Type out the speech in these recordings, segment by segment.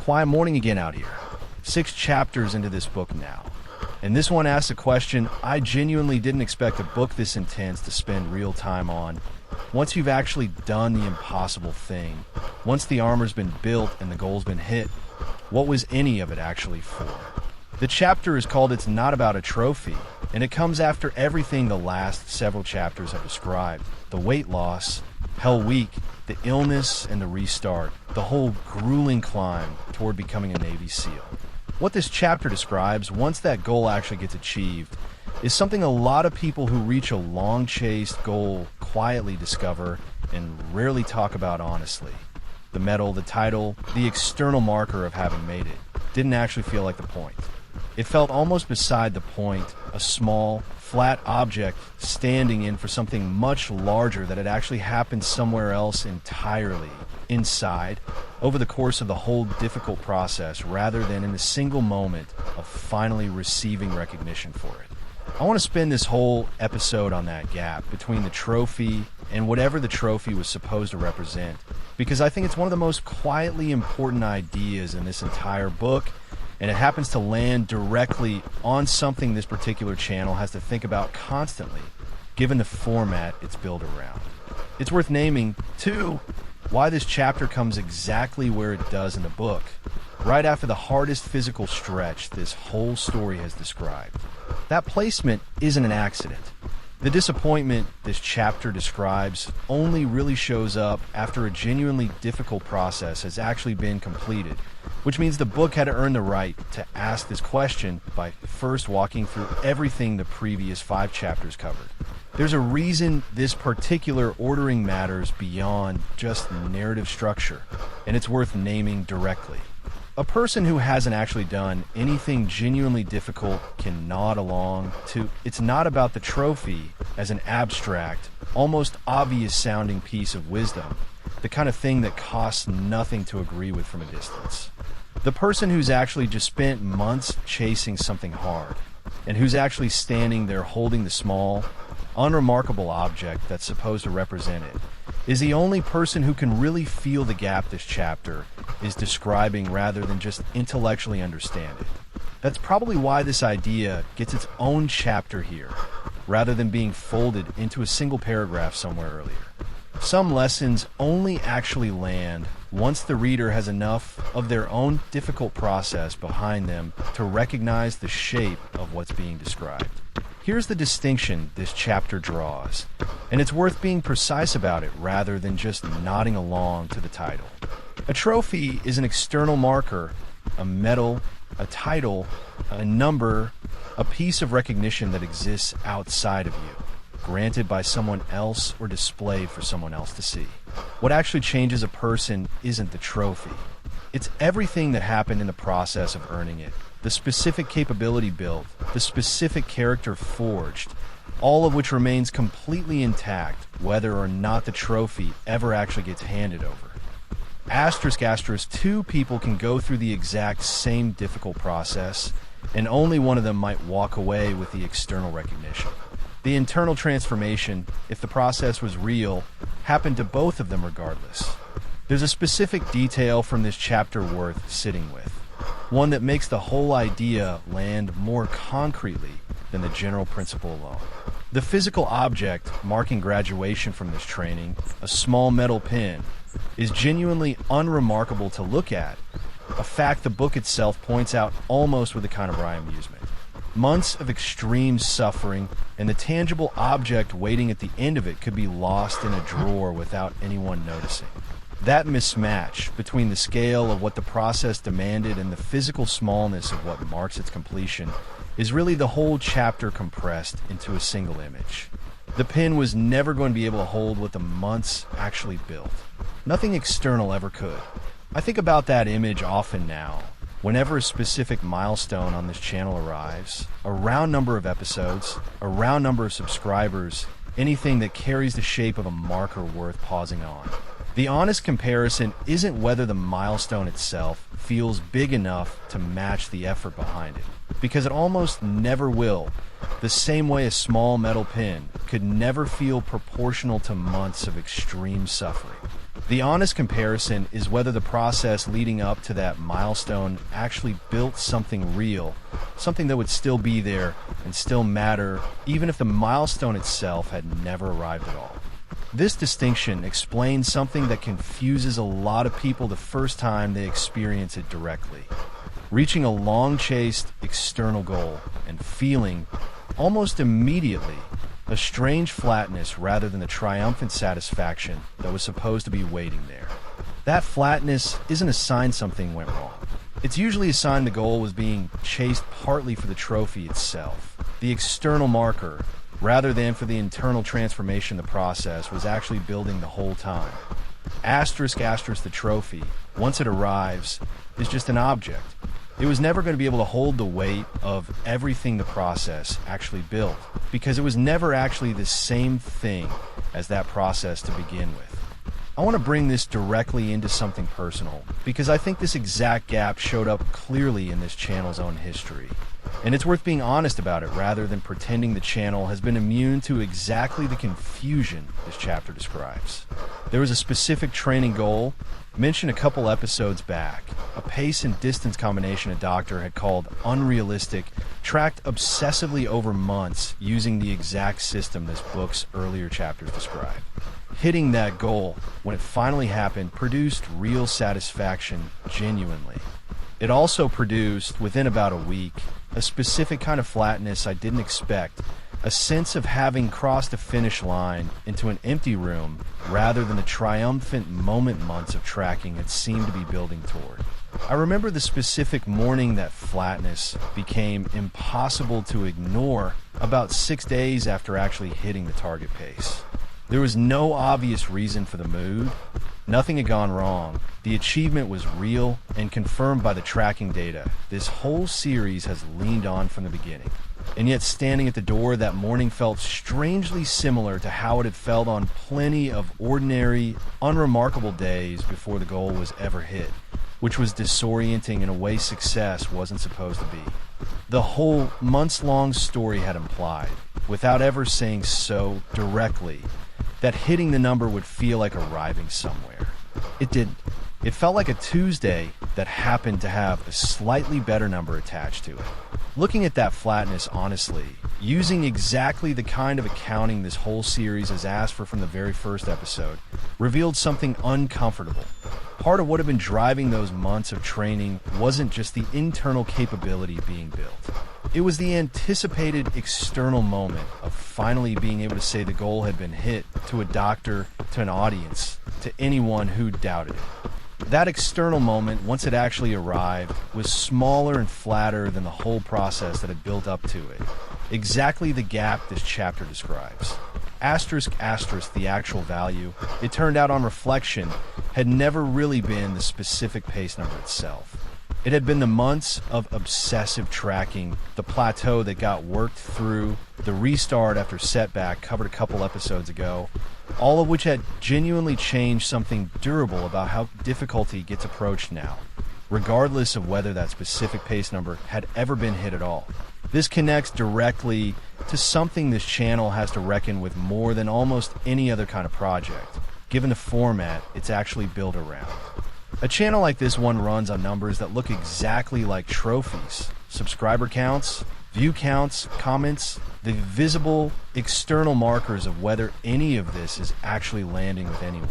Quiet morning again out here. 6 chapters into this book now. And this one asks a question I genuinely didn't expect a book this intense to spend real time on. Once you've actually done the impossible thing, once the armor's been built and the goal's been hit, what was any of it actually for? The chapter is called It's Not About a Trophy, and it comes after everything the last several chapters have described. The weight loss, Hell Week, the illness and the restart, the whole grueling climb toward becoming a Navy SEAL. What this chapter describes, once that goal actually gets achieved, is something a lot of people who reach a long-chased goal quietly discover and rarely talk about honestly. The medal, the title, the external marker of having made it, didn't actually feel like the point. It felt almost beside the point, a small, flat object standing in for something much larger that had actually happened somewhere else entirely, inside, over the course of the whole difficult process, rather than in a single moment of finally receiving recognition for it. I want to spend this whole episode on that gap between the trophy and whatever the trophy was supposed to represent, because I think it's one of the most quietly important ideas in this entire book, and it happens to land directly on something this particular channel has to think about constantly, given the format it's built around. It's worth naming, too, why this chapter comes exactly where it does in the book, right after the hardest physical stretch this whole story has described. That placement isn't an accident. The disappointment this chapter describes only really shows up after a genuinely difficult process has actually been completed, which means the book had to earn the right to ask this question by first walking through everything the previous 5 chapters covered. There's a reason this particular ordering matters beyond just narrative structure, and it's worth naming directly. A person who hasn't actually done anything genuinely difficult can nod along to It's Not About the Trophy as an abstract, almost obvious sounding piece of wisdom, the kind of thing that costs nothing to agree with from a distance. The person who's actually just spent months chasing something hard, and who's actually standing there holding the small, unremarkable object that's supposed to represent it, is the only person who can really feel the gap this chapter is describing rather than just intellectually understand it. That's probably why this idea gets its own chapter here, rather than being folded into a single paragraph somewhere earlier. Some lessons only actually land once the reader has enough of their own difficult process behind them to recognize the shape of what's being described. Here's the distinction this chapter draws, and it's worth being precise about it rather than just nodding along to the title. A trophy is an external marker, a medal, a title, a number, a piece of recognition that exists outside of you, granted by someone else or displayed for someone else to see. What actually changes a person isn't the trophy. It's everything that happened in the process of earning it, the specific capability built, the specific character forged, all of which remains completely intact whether or not the trophy ever actually gets handed over. Asterisk, 2 people can go through the exact same difficult process, and only one of them might walk away with the external recognition. The internal transformation, if the process was real, happened to both of them regardless. There's a specific detail from this chapter worth sitting with, one that makes the whole idea land more concretely than the general principle alone. The physical object marking graduation from this training, a small metal pin, is genuinely unremarkable to look at, a fact the book itself points out almost with a kind of wry amusement. Months of extreme suffering, and the tangible object waiting at the end of it could be lost in a drawer without anyone noticing. That mismatch between the scale of what the process demanded and the physical smallness of what marks its completion is really the whole chapter compressed into a single image. The pin was never going to be able to hold what the months actually built. Nothing external ever could. I think about that image often now. Whenever a specific milestone on this channel arrives, a round number of episodes, a round number of subscribers, anything that carries the shape of a marker worth pausing on. The honest comparison isn't whether the milestone itself feels big enough to match the effort behind it, because it almost never will, the same way a small metal pin could never feel proportional to months of extreme suffering. The honest comparison is whether the process leading up to that milestone actually built something real, something that would still be there and still matter, even if the milestone itself had never arrived at all. This distinction explains something that confuses a lot of people the first time they experience it directly. Reaching a long-chased external goal and feeling, almost immediately, a strange flatness rather than the triumphant satisfaction that was supposed to be waiting there. That flatness isn't a sign something went wrong. It's usually a sign the goal was being chased partly for the trophy itself, the external marker, rather than for the internal transformation the process was actually building the whole time. Asterisk asterisk the trophy, once it arrives, is just an object. It was never going to be able to hold the weight of everything the process actually built, because it was never actually the same thing as that process to begin with. I want to bring this directly into something personal, because I think this exact gap showed up clearly in this channel's own history. And it's worth being honest about it rather than pretending the channel has been immune to exactly the confusion this chapter describes. There was a specific training goal, mentioned a couple episodes back, a pace and distance combination a doctor had called unrealistic, tracked obsessively over months using the exact system this book's earlier chapters describe. Hitting that goal, when it finally happened, produced real satisfaction genuinely. It also produced, within about a week, a specific kind of flatness I didn't expect, a sense of having crossed a finish line into an empty room rather than the triumphant moment months of tracking it seemed to be building toward. I remember the specific morning that flatness became impossible to ignore about 6 days after actually hitting the target pace. There was no obvious reason for the mood. Nothing had gone wrong. The achievement was real and confirmed by the tracking data this whole series has leaned on from the beginning. And yet standing at the door that morning felt strangely similar to how it had felt on plenty of ordinary, unremarkable days before the goal was ever hit, which was disorienting in a way success wasn't supposed to be. The whole months-long story had implied, without ever saying so directly, that hitting the number would feel like arriving somewhere. It didn't. It felt like a Tuesday that happened to have a slightly better number attached to it. Looking at that flatness honestly, using exactly the kind of accounting this whole series has asked for from the very first episode, revealed something uncomfortable. Part of what had been driving those months of training wasn't just the internal capability being built. It was the anticipated external moment of finally being able to say the goal had been hit to a doctor, to an audience, to anyone who doubted it. That external moment, once it actually arrived, was smaller and flatter than the whole process that had built up to it. Exactly the gap this chapter describes. Asterisk asterisk the actual value, it turned out on reflection, had never really been the specific pace number itself. It had been the months of obsessive tracking, the plateau that got worked through, the restart after setback covered a couple episodes ago, all of which had genuinely changed something durable about how difficulty gets approached now, regardless of whether that specific pace number had ever been hit at all. This connects directly to something this channel has to reckon with more than almost any other kind of project, given the format it's actually built around. A channel like this one runs on numbers that look exactly like trophies, subscriber counts, view counts, comments, the visible external markers of whether any of this is actually landing with anyone.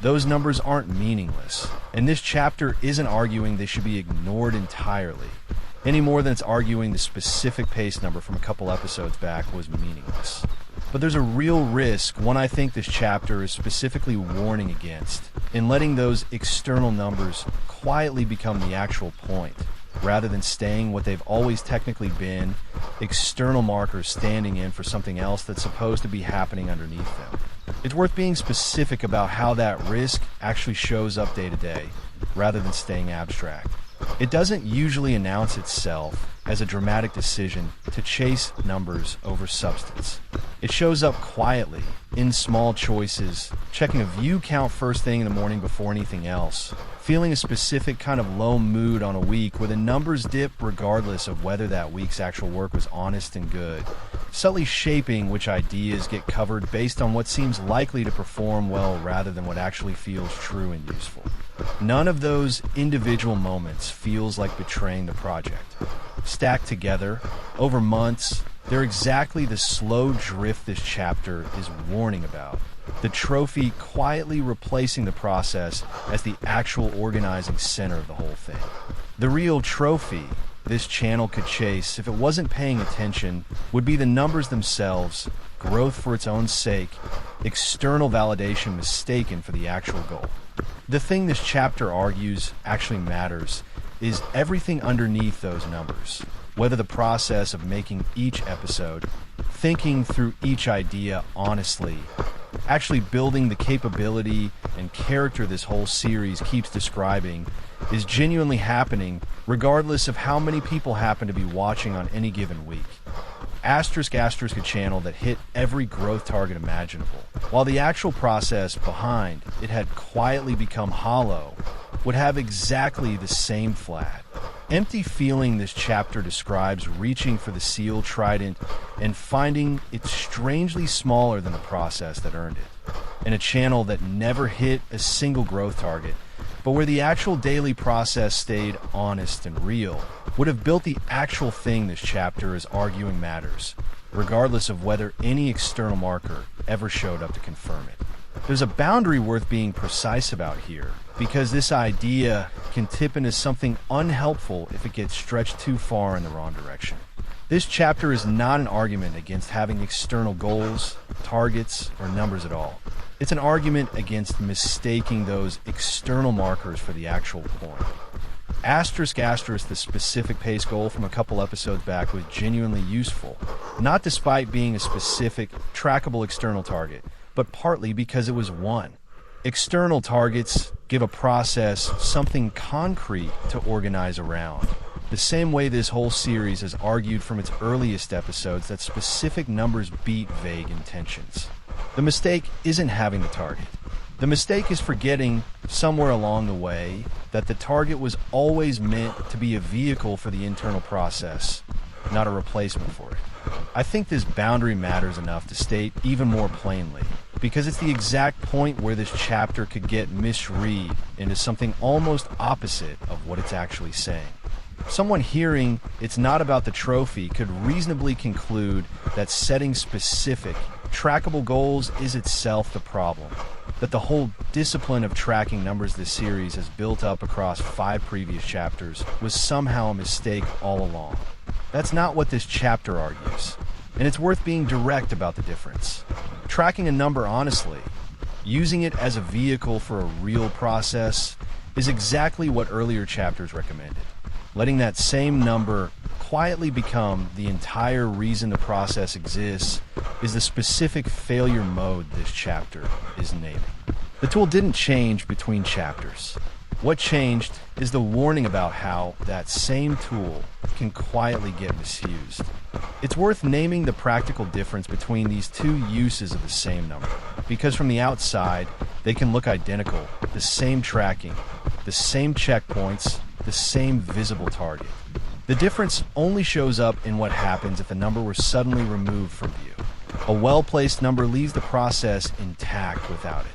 Those numbers aren't meaningless, and this chapter isn't arguing they should be ignored entirely, any more than it's arguing the specific pace number from a couple episodes back was meaningless. But there's a real risk, one I think this chapter is specifically warning against, in letting those external numbers quietly become the actual point, rather than staying what they've always technically been, external markers standing in for something else that's supposed to be happening underneath them. It's worth being specific about how that risk actually shows up day to day, rather than staying abstract. It doesn't usually announce itself as a dramatic decision to chase numbers over substance. It shows up quietly, in small choices, checking a view count first thing in the morning before anything else, feeling a specific kind of low mood on a week where the numbers dip regardless of whether that week's actual work was honest and good, subtly shaping which ideas get covered based on what seems likely to perform well rather than what actually feels true and useful. None of those individual moments feels like betraying the project. Stacked together, over months, they're exactly the slow drift this chapter is warning about. The trophy quietly replacing the process as the actual organizing center of the whole thing. The real trophy this channel could chase, if it wasn't paying attention, would be the numbers themselves, growth for its own sake, external validation mistaken for the actual goal. The thing this chapter argues actually matters is everything underneath those numbers, whether the process of making each episode, thinking through each idea honestly, actually building the capability and character this whole series keeps describing is genuinely happening regardless of how many people happen to be watching on any given week. Asterisk a channel that hit every growth target imaginable, while the actual process behind it had quietly become hollow, would have exactly the same flat, empty feeling this chapter describes reaching for the seal trident and finding it strangely smaller than the process that earned it, in a channel that never hit a single growth target, but where the actual daily process stayed honest and real, would have built the actual thing this chapter is arguing matters, regardless of whether any external marker ever showed up to confirm it. There's a boundary worth being precise about here, because this idea can tip into something unhelpful if it gets stretched too far in the wrong direction. This chapter is not an argument against having external goals, targets, or numbers at all. It's an argument against mistaking those external markers for the actual point. Asterisk the specific pace goal from a couple episodes back was genuinely useful, not despite being a specific, trackable external target, but partly because it was one. External targets give a process something concrete to organize around. The same way this whole series has argued from its earliest episodes that specific numbers beat vague intentions. The mistake isn't having the target. The mistake is forgetting somewhere along the way that the target was always meant to be a vehicle for the internal process, not a replacement for it. I think this boundary matters enough to state even more plainly, because it's the exact point where this chapter could get misread into something almost opposite of what it's actually saying. Someone hearing it's not about the trophy could reasonably conclude that setting specific, trackable goals is itself the problem, that the whole discipline of tracking numbers this series has built up across 5 previous chapters was somehow a mistake all along. That's not what this chapter argues, and it's worth being direct about the difference. Tracking a number honestly, using it as a vehicle for a real process, is exactly what earlier chapters recommended. Letting that same number quietly become the entire reason the process exists is the specific failure mode this chapter is naming. The tool didn't change between chapters. What changed is the warning about how that same tool can quietly get misused. It's worth naming the practical difference between these two uses of the same number, because from the outside, they can look identical, the same tracking, the same checkpoints, the same visible target. The difference only shows up in what happens if the number were suddenly removed from view. A well-placed number leaves the process intact without it.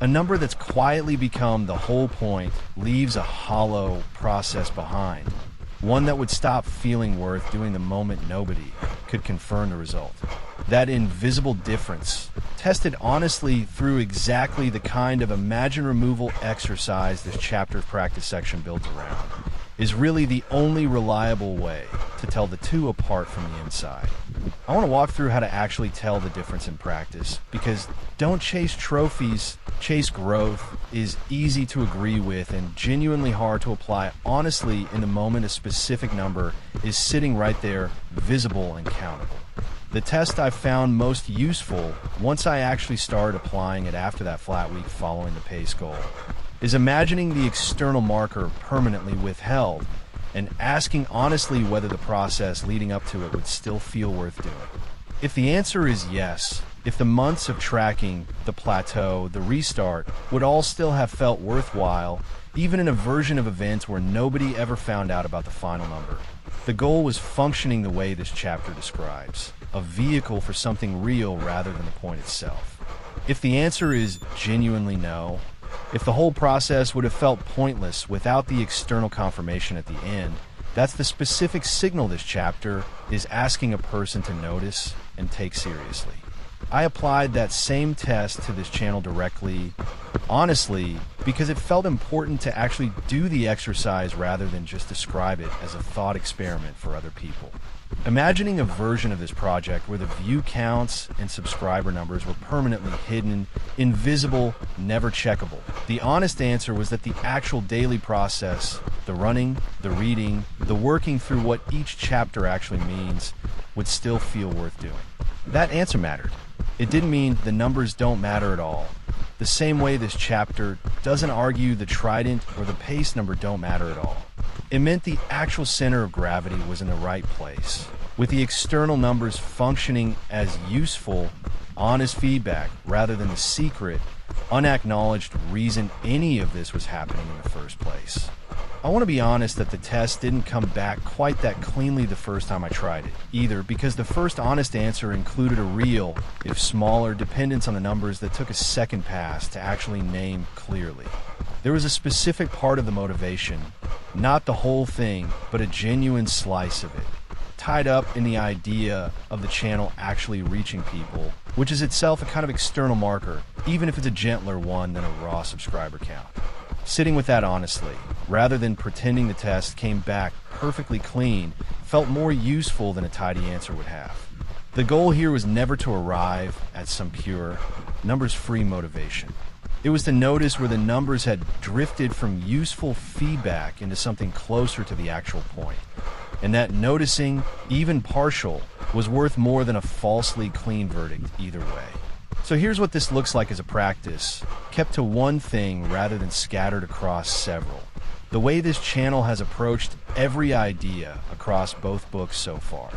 A number that's quietly become the whole point leaves a hollow process behind, one that would stop feeling worth doing the moment nobody could confirm the result. That invisible difference, tested honestly through exactly the kind of imagine removal exercise this chapter's practice section builds around, is really the only reliable way to tell the two apart from the inside. I want to walk through how to actually tell the difference in practice, because don't chase trophies, chase growth is easy to agree with and genuinely hard to apply honestly in the moment a specific number is sitting right there, visible and countable. The test I found most useful once I actually started applying it after that flat week following the pace goal is imagining the external marker permanently withheld and asking honestly whether the process leading up to it would still feel worth doing. If the answer is yes, if the months of tracking, the plateau, the restart would all still have felt worthwhile, even in a version of events where nobody ever found out about the final number. The goal was functioning the way this chapter describes, a vehicle for something real rather than the point itself. If the answer is genuinely no, if the whole process would have felt pointless without the external confirmation at the end, that's the specific signal this chapter is asking a person to notice and take seriously. I applied that same test to this channel directly, honestly, because it felt important to actually do the exercise rather than just describe it as a thought experiment for other people. Imagining a version of this project where the view counts and subscriber numbers were permanently hidden, invisible, never checkable. The honest answer was that the actual daily process, the running, the reading, the working through what each chapter actually means, would still feel worth doing. That answer mattered. It didn't mean the numbers don't matter at all. The same way this chapter doesn't argue the trident or the pace number don't matter at all. It meant the actual center of gravity was in the right place, with the external numbers functioning as useful, honest feedback rather than the secret, unacknowledged reason any of this was happening in the first place. I want to be honest that the test didn't come back quite that cleanly the first time I tried it, either, because the first honest answer included a real, if smaller, dependence on the numbers that took a second pass to actually name clearly. There was a specific part of the motivation, not the whole thing, but a genuine slice of it, tied up in the idea of the channel actually reaching people, which is itself a kind of external marker, even if it's a gentler one than a raw subscriber count. Sitting with that honestly, rather than pretending the test came back perfectly clean, felt more useful than a tidy answer would have. The goal here was never to arrive at some pure, numbers-free motivation. It was to notice where the numbers had drifted from useful feedback into something closer to the actual point, and that noticing, even partial, was worth more than a falsely clean verdict either way. So here's what this looks like as a practice, kept to one thing rather than scattered across several. The way this channel has approached every idea across both books so far.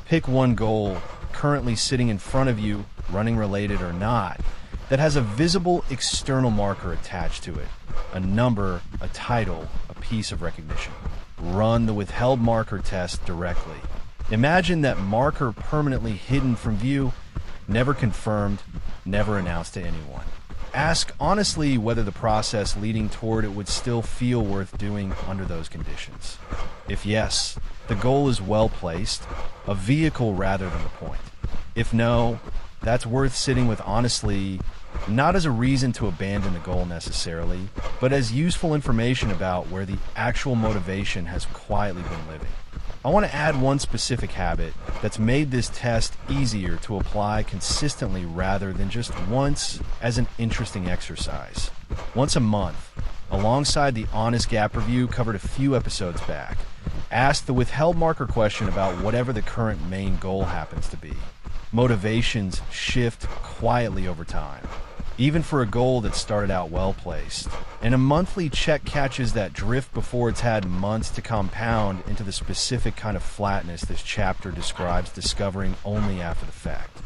Pick one goal currently sitting in front of you, running related or not, that has a visible external marker attached to it, a number, a title, a piece of recognition. Run the withheld marker test directly. Imagine that marker permanently hidden from view, never confirmed, never announced to anyone. Ask honestly whether the process leading toward it would still feel worth doing under those conditions. If yes, the goal is well placed, a vehicle rather than the point. If no, that's worth sitting with honestly, not as a reason to abandon the goal necessarily, but as useful information about where the actual motivation has quietly been living. I want to add one specific habit that's made this test easier to apply consistently rather than just once as an interesting exercise. Once a month, alongside the Honest Gap Review covered a few episodes back, ask the withheld marker question about whatever the current main goal happens to be. Motivations shift quietly over time, even for a goal that started out well placed. And a monthly check catches that drift before it's had months to compound into the specific kind of flatness this chapter describes discovering only after the fact.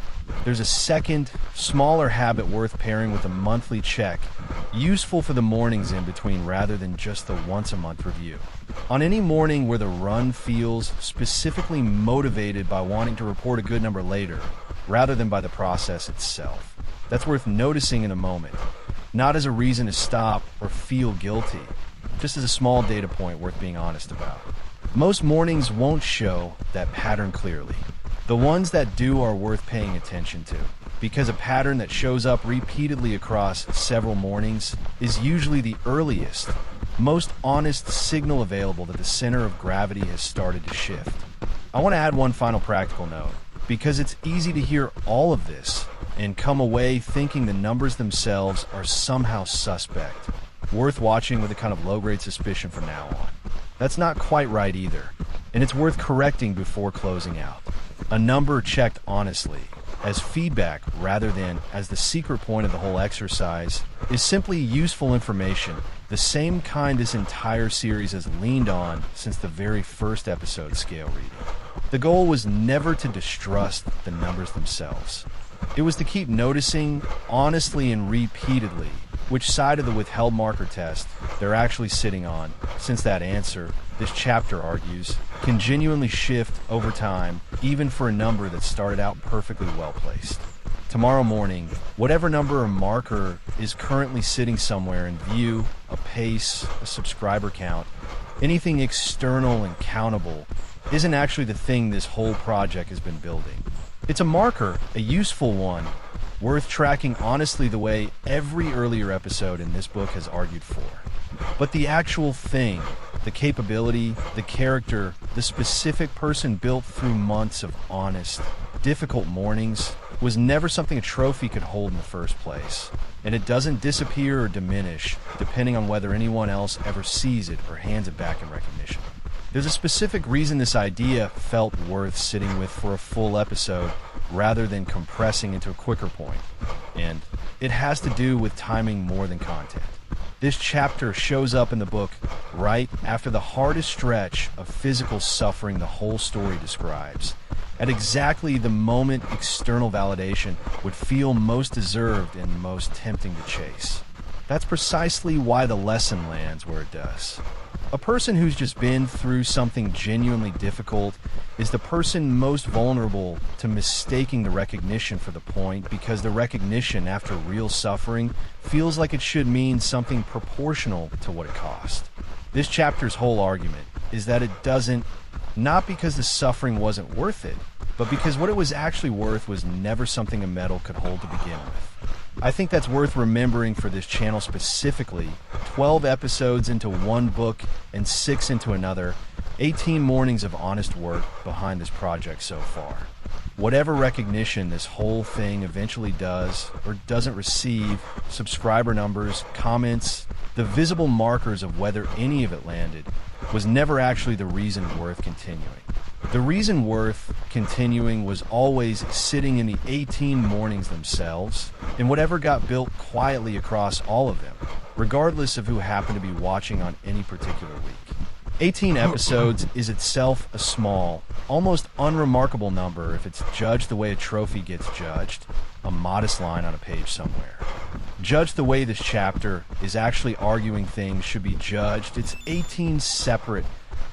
There's a second, smaller habit worth pairing with a monthly check, useful for the mornings in between rather than just the once-a-month review. On any morning where the run feels specifically motivated by wanting to report a good number later, rather than by the process itself, that's worth noticing in a moment, not as a reason to stop or feel guilty, just as a small data point worth being honest about. Most mornings won't show that pattern clearly. The ones that do are worth paying attention to, because a pattern that shows up repeatedly across several mornings is usually the earliest, most honest signal available that the center of gravity has started to shift. I want to add one final practical note, because it's easy to hear all of this and come away thinking the numbers themselves are somehow suspect, worth watching with a kind of low-grade suspicion from now on. That's not quite right either, and it's worth correcting before closing out. A number checked honestly, as feedback rather than as the secret point of the whole exercise, is simply useful information, the same kind this entire series has leaned on since the very first episode scale reading. The goal was never to distrust the numbers themselves. It was to keep noticing, honestly and repeatedly, which side of the withheld marker test they're actually sitting on, since that answer, this chapter argues, can genuinely shift over time, even for a number that started out perfectly well placed. Tomorrow morning, whatever number or marker is currently sitting somewhere in view, a pace, a subscriber count, anything external and countable, isn't actually the thing this whole project has been building. It's a marker, a useful one, worth tracking honestly the way every earlier episode in this book has argued for. But the actual thing, the capability, the character, the specific person built through months of honest, difficult mornings, was never something a trophy could hold in the first place. And it doesn't disappear or diminish, depending on whether anyone else ever sees it or hands it back in recognition. There's a specific reason this idea felt worth sitting with for a full episode rather than compressing into a quicker point, and it has to do with timing more than content. This chapter shows up in the book right after the hardest stretch of physical suffering the whole story describes, at exactly the moment external validation would feel most deserved and most tempting to chase. That's precisely why the lesson lands where it does. A person who's just been through something genuinely difficult is the person most vulnerable to mistaking the recognition for the point, because the recognition after real suffering feels like it should mean something proportional to what it cost. This chapter's whole argument is that it doesn't, not because the suffering wasn't worth it, but because what it was actually worth was never something a medal could hold to begin with. I think that's worth remembering for this channel specifically. 12 episodes into one book and 6 into another, 18 mornings of honest work behind this project so far. Whatever recognition this whole thing eventually does or doesn't receive, subscriber numbers, comments, the visible markers of whether any of it landed, was never actually the reason worth continuing. The reason worth continuing was always sitting in the 18 mornings themselves, and whatever got built quietly across all of them, regardless of who happened to be watching on any particular week. 18 episodes is itself a small, almost unremarkable number if it's judged the way a trophy gets judged, a modest line on a page somewhere. Judged the way this chapter is actually arguing things should be judged, it's 18 separate,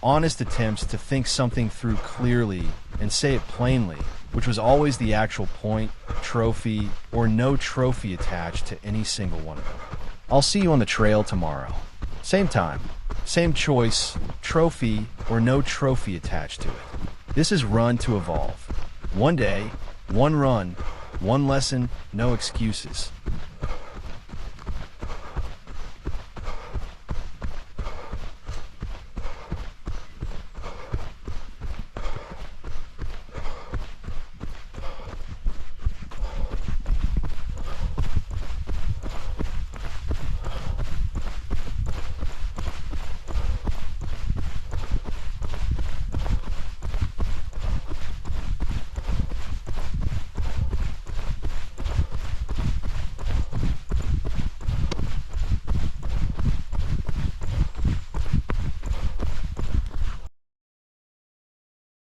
honest attempts to think something through clearly and say it plainly, which was always the actual point, trophy, or no trophy attached to any single one of them. I'll see you on the trail tomorrow. Same time, same choice, trophy or no trophy attached to it. This is Run to Evolve. One day, one run, one lesson, no excuses.